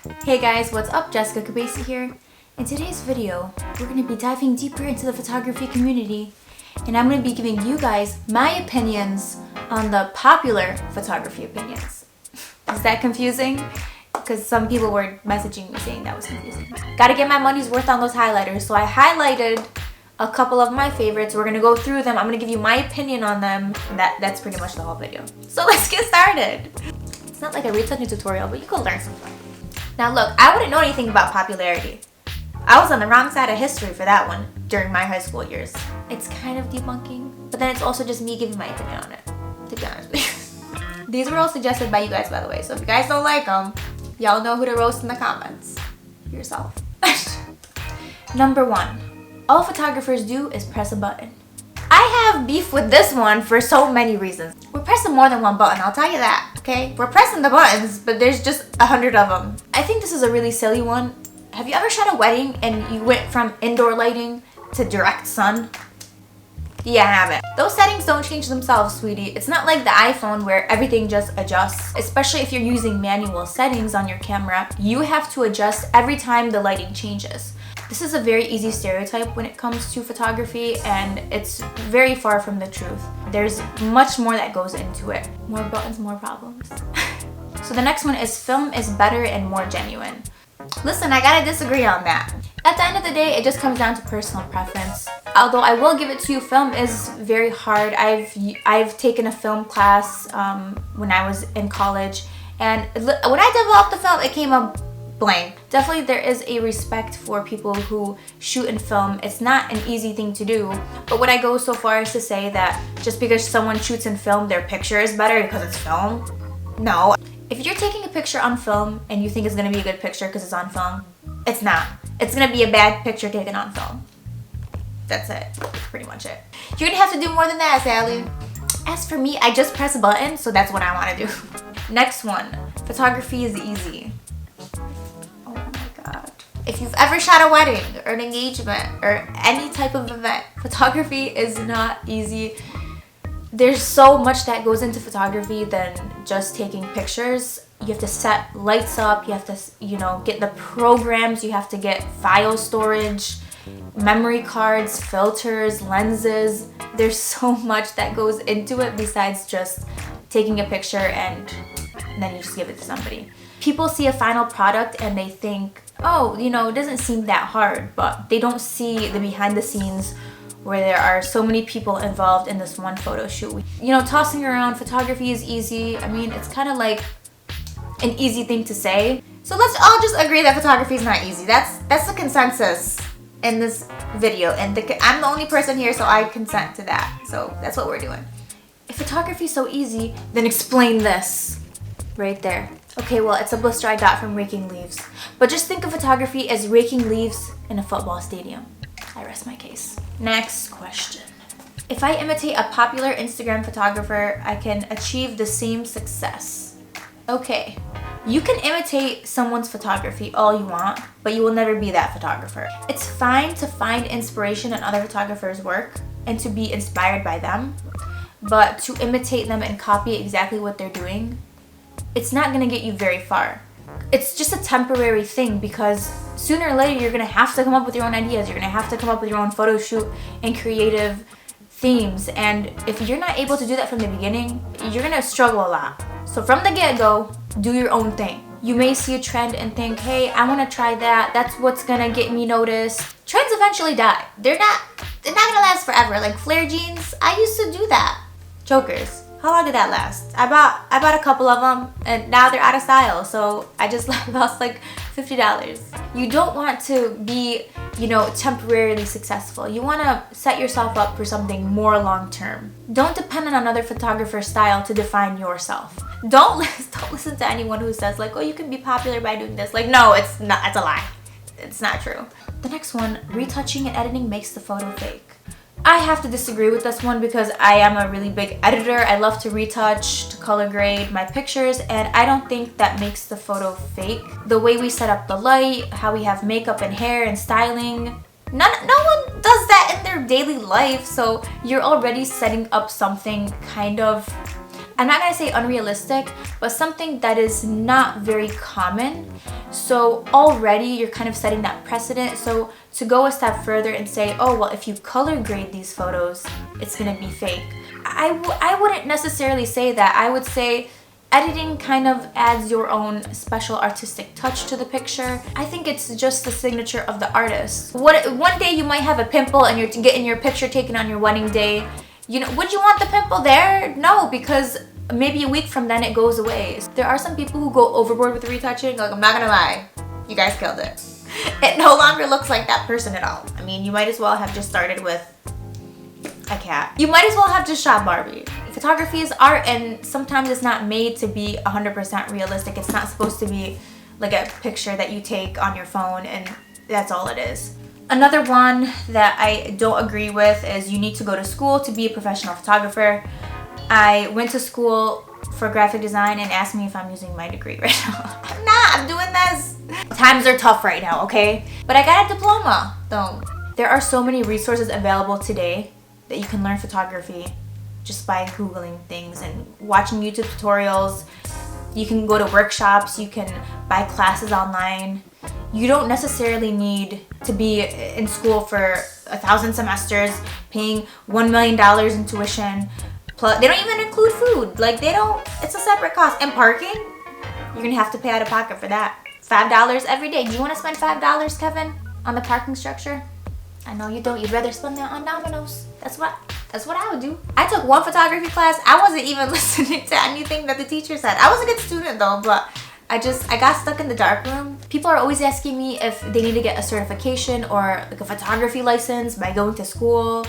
Hey guys, what's up? Jessica Kabasi here. In today's video, we're going to be diving deeper into the photography community, and I'm going to be giving you guys my opinions on the popular photography opinions. Is that confusing? Because some people were messaging me saying that was confusing. Gotta get my money's worth on those highlighters, so I highlighted a couple of my favorites. We're going to go through them. I'm going to give you my opinion on them, and that's pretty much the whole video. So let's get started. It's not like a retouching tutorial, but you could learn something. Now look, I wouldn't know anything about popularity. I was on the wrong side of history for that one during my high school years. It's kind of debunking, but then it's also just me giving my opinion on it, to be honest with you. These were all suggested by you guys, by the way, so if you guys don't like them, y'all know who to roast in the comments. Yourself. Number 1. All photographers do is press a button. I have beef with this one for so many reasons. We're pressing more than one button, I'll tell you that, okay? We're pressing the buttons, but there's just 100 of them. I think this is a really silly one. Have you ever shot a wedding and you went from indoor lighting to direct sun? Yeah, I haven't. Those settings don't change themselves, sweetie. It's not like the iPhone where everything just adjusts. Especially if you're using manual settings on your camera, you have to adjust every time the lighting changes. This is a very easy stereotype when it comes to photography, and it's very far from the truth. There's much more that goes into it. More buttons, more problems. So the next one is film is better and more genuine. Listen, I gotta disagree on that. At the end of the day, it just comes down to personal preference. Although I will give it to you, film is very hard. I've taken a film class when I was in college, and when I developed the film, it came up blank. Definitely there is a respect for people who shoot and film. It's not an easy thing to do, but would I go so far as to say that just because someone shoots and film, their picture is better because it's film? No. If you're taking a picture on film and you think it's going to be a good picture because it's on film, it's not. It's going to be a bad picture taken on film. That's it. That's pretty much it. You're going to have to do more than that, Sally. As for me, I just press a button, so that's what I want to do. Next one. Photography is easy. Oh my god. If you've ever shot a wedding or an engagement or any type of event, photography is not easy. There's so much that goes into photography than just taking pictures. You have to set lights up, you have to, get the programs, you have to get file storage, memory cards, filters, lenses. There's so much that goes into it besides just taking a picture and then you just give it to somebody. People see a final product and they think, oh, it doesn't seem that hard, but they don't see the behind the scenes where there are so many people involved in this one photo shoot. Tossing around photography is easy. I mean, it's kind of like an easy thing to say. So let's all just agree that photography is not easy. That's the consensus in this video, and I'm the only person here, so I consent to that. So that's what we're doing. If photography is so easy, then explain this right there. Okay, well, it's a blister I got from raking leaves. But just think of photography as raking leaves in a football stadium. I rest my case. Next question. If I imitate a popular Instagram photographer, I can achieve the same success. Okay, you can imitate someone's photography all you want, but you will never be that photographer. It's fine to find inspiration in other photographers' work and to be inspired by them, but to imitate them and copy exactly what they're doing, it's not gonna get you very far. It's just a temporary thing because sooner or later you're gonna have to come up with your own ideas. You're gonna have to come up with your own photo shoot and creative themes. And if you're not able to do that from the beginning, you're gonna struggle a lot. So from the get-go, do your own thing. You may see a trend and think, hey, I wanna try that. That's what's gonna get me noticed. Trends eventually die. They're not gonna last forever. Like flare jeans, I used to do that. Chokers. How long did that last? I bought a couple of them and now they're out of style, so I just lost like $50. You don't want to be, temporarily successful. You want to set yourself up for something more long term. Don't depend on another photographer's style to define yourself. Don't listen to anyone who says like, oh, you can be popular by doing this. Like, no, it's not. It's a lie. It's not true. The next one, retouching and editing makes the photo fake. I have to disagree with this one because I am a really big editor. I love to retouch, to color grade my pictures, and I don't think that makes the photo fake. The way we set up the light, how we have makeup and hair and styling, no one does that in their daily life, so you're already setting up something kind of, I'm not gonna say unrealistic, but something that is not very common. So already you're kind of setting that precedent. So to go a step further and say, oh, well, if you color grade these photos, it's gonna be fake. I wouldn't necessarily say that. I would say editing kind of adds your own special artistic touch to the picture. I think it's just the signature of the artist. One day you might have a pimple and you're getting your picture taken on your wedding day. You know, would you want the pimple there? No, because maybe a week from then it goes away. There are some people who go overboard with retouching. Like, I'm not gonna lie, you guys killed it. It no longer looks like that person at all. I mean, you might as well have just started with a cat. You might as well have just shot Barbie. Photography is art, and sometimes it's not made to be 100% realistic. It's not supposed to be like a picture that you take on your phone and that's all it is. Another one that I don't agree with is you need to go to school to be a professional photographer. I went to school for graphic design and asked me if I'm using my degree right now. I'm not, I'm doing this. Times are tough right now, okay? But I got a diploma, though. There are so many resources available today that you can learn photography just by Googling things and watching YouTube tutorials. You can go to workshops, you can buy classes online. You don't necessarily need to be in school for 1,000 semesters, paying $1 million in tuition. Plus, they don't even include food. Like, they don't, it's a separate cost. And parking, you're gonna have to pay out of pocket for that. $5 every day. Do you wanna spend $5, Kevin, on the parking structure? I know you don't. You'd rather spend that on Domino's. That's what I would do. I took one photography class. I wasn't even listening to anything that the teacher said. I was a good student though, but I got stuck in the dark room. People are always asking me if they need to get a certification or like a photography license by going to school.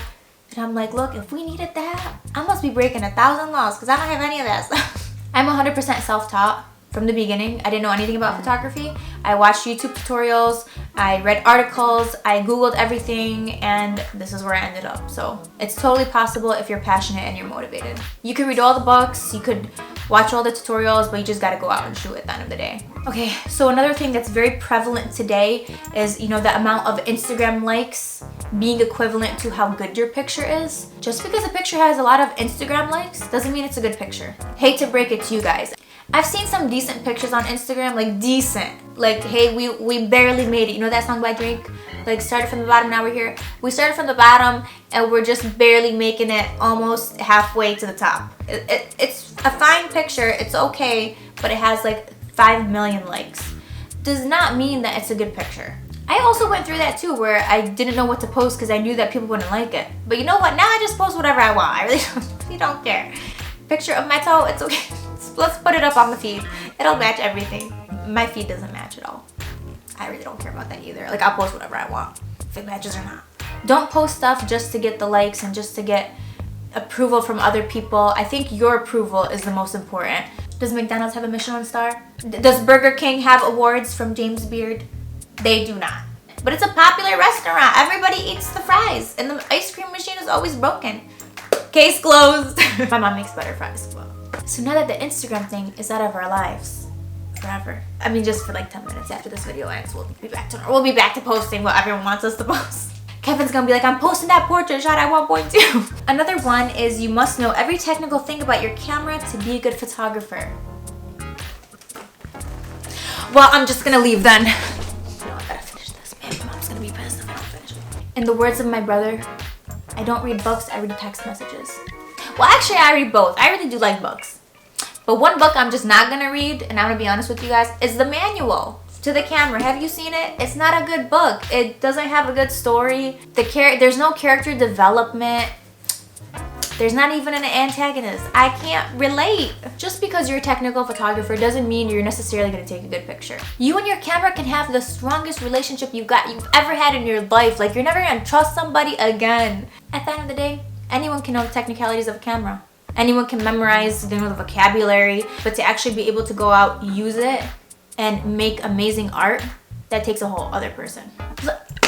And I'm like, look, if we needed that, I must be breaking 1,000 laws because I don't have any of that stuff. I'm 100% self-taught. From the beginning, I didn't know anything about photography. I watched YouTube tutorials, I read articles, I Googled everything, and this is where I ended up. So it's totally possible if you're passionate and you're motivated. You could read all the books, you could watch all the tutorials, but you just gotta go out and shoot at the end of the day. Okay, so another thing that's very prevalent today is, you know, the amount of Instagram likes being equivalent to how good your picture is. Just because a picture has a lot of Instagram likes doesn't mean it's a good picture. Hate to break it to you guys. I've seen some decent pictures on Instagram, like decent. Like, hey, we barely made it. You know that song by Drake? Like, started from the bottom, now we're here. We started from the bottom and we're just barely making it almost halfway to the top. It's a fine picture, it's okay, but it has like 5 million likes. Does not mean that it's a good picture. I also went through that too, where I didn't know what to post because I knew that people wouldn't like it. But you know what? Now I just post whatever I want. I really don't care. Picture of my toe, it's okay. Let's put it up on the feed. It'll match everything. My feed doesn't match at all. I really don't care about that either. Like, I'll post whatever I want, if it matches or not. Don't post stuff just to get the likes and just to get approval from other people. I think your approval is the most important. Does McDonald's have a Michelin star? Does Burger King have awards from James Beard? They do not. But it's a popular restaurant. Everybody eats the fries, and the ice cream machine is always broken. Case closed. My mom makes better fries. So now that the Instagram thing is out of our lives forever, I mean just for like 10 minutes after this video ends, we'll be back to posting what everyone wants us to post. Kevin's gonna be like, I'm posting that portrait shot at 1.2. Another one is you must know every technical thing about your camera to be a good photographer. Well, I'm just gonna leave then. No, I gotta finish this. Man, my mom's gonna be pissed if I don't finish it. In the words of my brother, I don't read books, I read text messages. Well, actually, I read both. I really do like books. But one book I'm just not gonna read, and I'm gonna be honest with you guys, is the manual to the camera. Have you seen it? It's not a good book. It doesn't have a good story. There's no character development. There's not even an antagonist. I can't relate. Just because you're a technical photographer doesn't mean you're necessarily gonna take a good picture. You and your camera can have the strongest relationship you've ever had in your life. Like, you're never gonna trust somebody again. At the end of the day, anyone can know the technicalities of a camera. Anyone can memorize, the vocabulary, but to actually be able to go out, use it, and make amazing art, that takes a whole other person.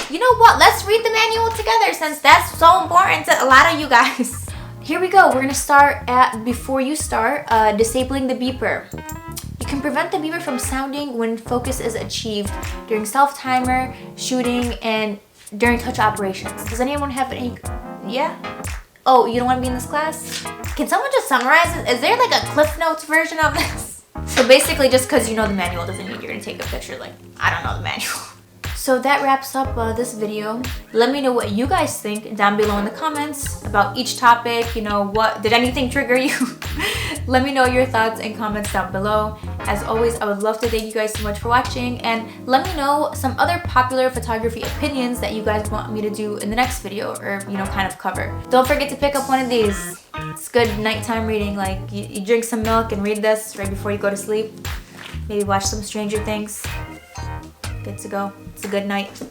You know what? Let's read the manual together since that's so important to a lot of you guys. Here we go. We're gonna start at, before you start, disabling the beeper. You can prevent the beeper from sounding when focus is achieved during self-timer, shooting, and during touch operations. Does anyone have any? Yeah? Oh, you don't want to be in this class? Can someone just summarize it? Is there like a Cliff Notes version of this? So basically, just because you know the manual doesn't mean you're gonna to take a picture, like, I don't know the manual. So that wraps up this video. Let me know what you guys think down below in the comments about each topic. You know, what did anything trigger you? Let me know your thoughts and comments down below. As always, I would love to thank you guys so much for watching, and let me know some other popular photography opinions that you guys want me to do in the next video, or, you know, kind of cover. Don't forget to pick up one of these. It's good nighttime reading. Like, you drink some milk and read this right before you go to sleep. Maybe watch some Stranger Things. Good to go. It's a good night.